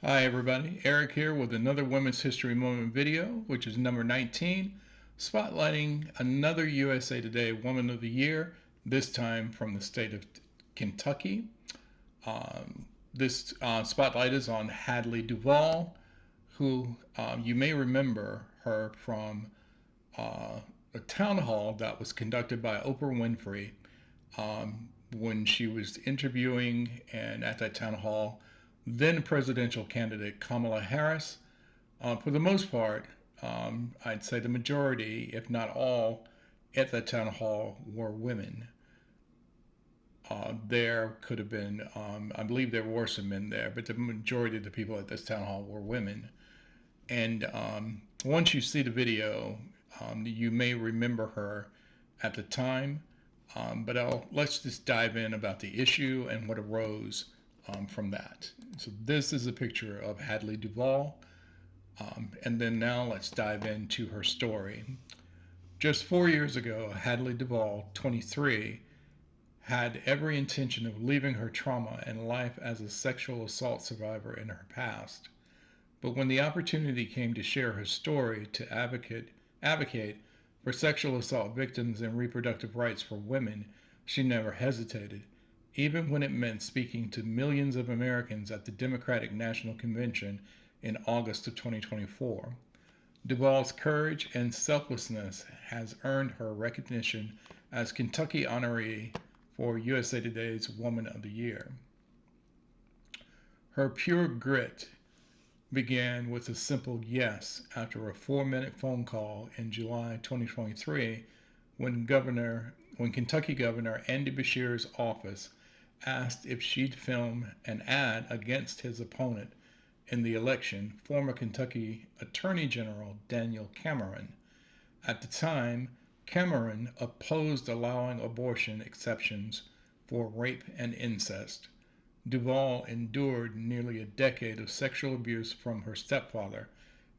Hi everybody, Eric here with another Women's History Moment video, which is number 19, spotlighting another USA Today Woman of the Year, this time from the state of Kentucky. This spotlight is on Hadley Duvall, who you may remember her from a town hall that was conducted by Oprah Winfrey when she was interviewing, and at that town hall, then presidential candidate Kamala Harris. For the most part, I'd say the majority, if not all, at that town hall were women. There could have been, I believe there were some men there, but the majority of the people at this town hall were women. And once you see the video, you may remember her at the time, but let's just dive in about the issue and what arose from that. So this is a picture of Hadley Duvall, and then now let's dive into her story. Just 4 years ago, Hadley Duvall, 23, had every intention of leaving her trauma and life as a sexual assault survivor in her past. But when the opportunity came to share her story to advocate for sexual assault victims and reproductive rights for women, she never hesitated, even when it meant speaking to millions of Americans at the Democratic National Convention in August of 2024. Duvall's courage and selflessness has earned her recognition as Kentucky honoree for USA Today's Woman of the Year. Her pure grit began with a simple yes after a 4-minute phone call in July 2023 when Kentucky Governor Andy Beshear's office asked if she'd film an ad against his opponent in the election, former Kentucky Attorney General Daniel Cameron. At the time, Cameron opposed allowing abortion exceptions for rape and incest. Duvall endured nearly a decade of sexual abuse from her stepfather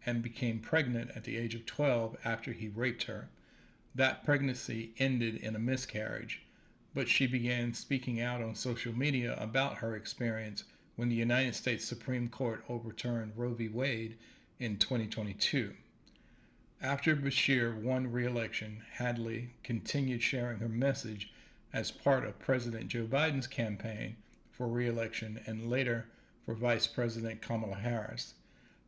and became pregnant at the age of 12 after he raped her. That pregnancy ended in a miscarriage, but she began speaking out on social media about her experience when the United States Supreme Court overturned Roe v. Wade in 2022. After Beshear won re-election, Hadley continued sharing her message as part of President Joe Biden's campaign for re-election and later for Vice President Kamala Harris.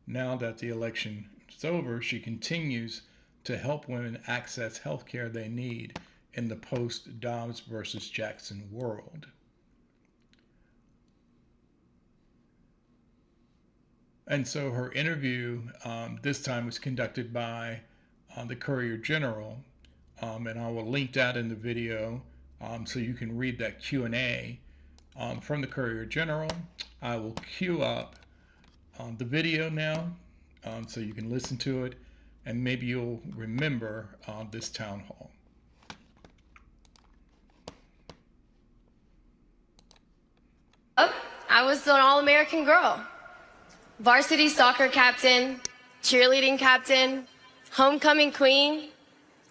Now that the election is over, she continues to help women access health care they need in the post-Dobbs versus Jackson world. And so her interview this time was conducted by the Courier-General, and I will link that in the video so you can read that Q&A from the Courier-General. I will queue up the video now so you can listen to it, and maybe you'll remember this town hall. I was an All-American girl. Varsity soccer captain, cheerleading captain, homecoming queen,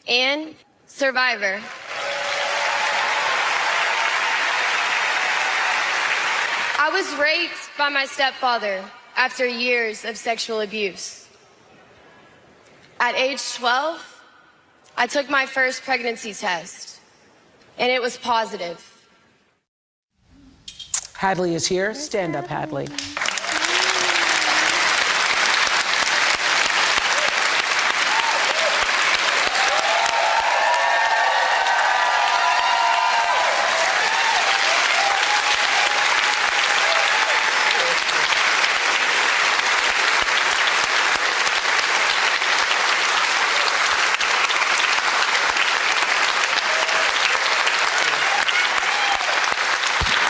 and survivor. I was raped by my stepfather after years of sexual abuse. At age 12, I took my first pregnancy test, and it was positive. Hadley is here. Stand up, Hadley.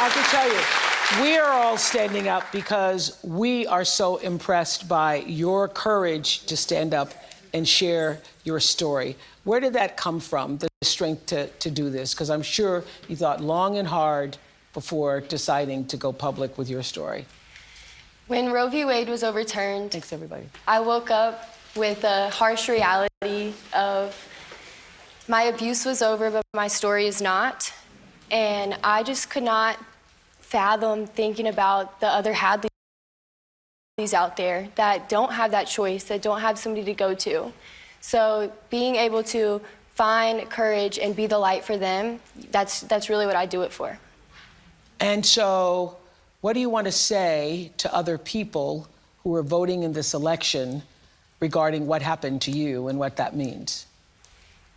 I can tell you, we are all standing up because we are so impressed by your courage to stand up and share your story. Where did that come from, the strength to do this? Because I'm sure you thought long and hard before deciding to go public with your story. When Roe v. Wade was overturned, Thanks, everybody. I woke up with a harsh reality of my abuse was over, but my story is not. And I just could not fathom thinking about the other Hadley out there that don't have that choice, that don't have somebody to go to. So being able to find courage and be the light for them, that's really what I do it for. And so what do you want to say to other people who are voting in this election regarding what happened to you and what that means?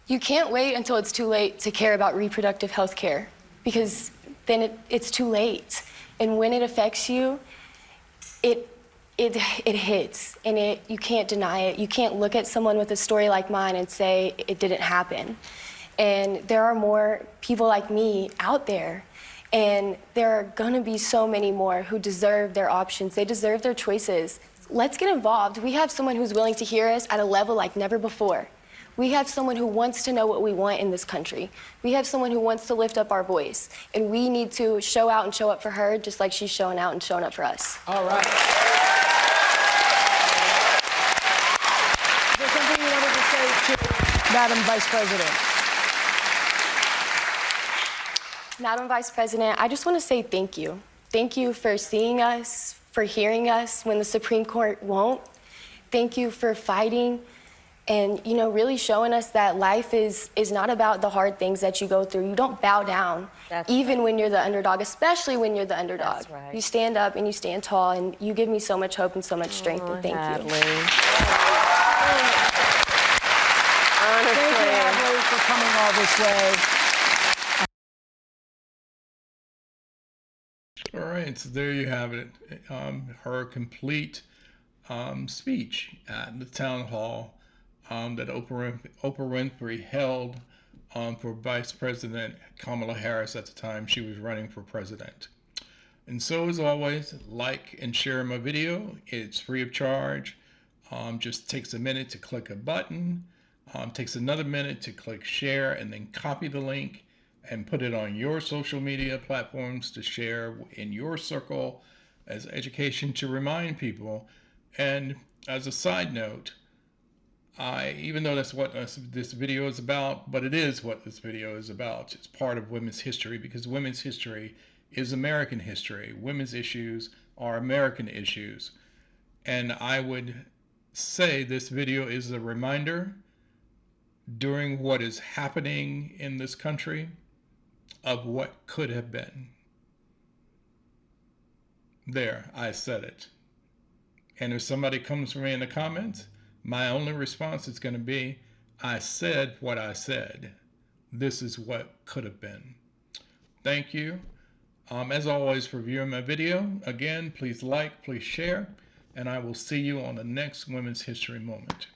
You can't wait until it's too late to care about reproductive health care, because then it's too late. And when it affects you, it hits, and you can't deny it. You can't look at someone with a story like mine and say it didn't happen. And there are more people like me out there, and there are gonna be so many more who deserve their options. They deserve their choices. Let's get involved. We have someone who's willing to hear us at a level like never before. We have someone who wants to know what we want in this country. We have someone who wants to lift up our voice, and we need to show out and show up for her just like she's showing out and showing up for us. All right. Is there something you wanted to say to Madam Vice President? Madam Vice President, I just want to say thank you. Thank you for seeing us, for hearing us when the Supreme Court won't. Thank you for fighting and, really showing us that life is not about the hard things that you go through. You don't bow down, even when you're the underdog, especially when you're the underdog. That's right. You stand up and you stand tall, and you give me so much hope and so much strength, and thank Hadley. you. Thank you, Hadley, for coming all this way. All right, so there you have it. Her complete speech at the town hall that Oprah Winfrey held for Vice President Kamala Harris at the time she was running for president. And so, as always, like and share my video. It's free of charge. Just takes a minute to click a button. Takes another minute to click share, and then copy the link and put it on your social media platforms to share in your circle as education to remind people. And as a side note, even though that's what this video is about, but it is what this video is about. It's part of women's history, because women's history is American history. Women's issues are American issues. And I would say this video is a reminder during what is happening in this country of what could have been. There, I said it. And if somebody comes for me in the comments, my only response is going to be, I said what I said. This is what could have been. Thank you. As always, for viewing my video. Again, please like, please share, and I will see you on the next Women's History Moment.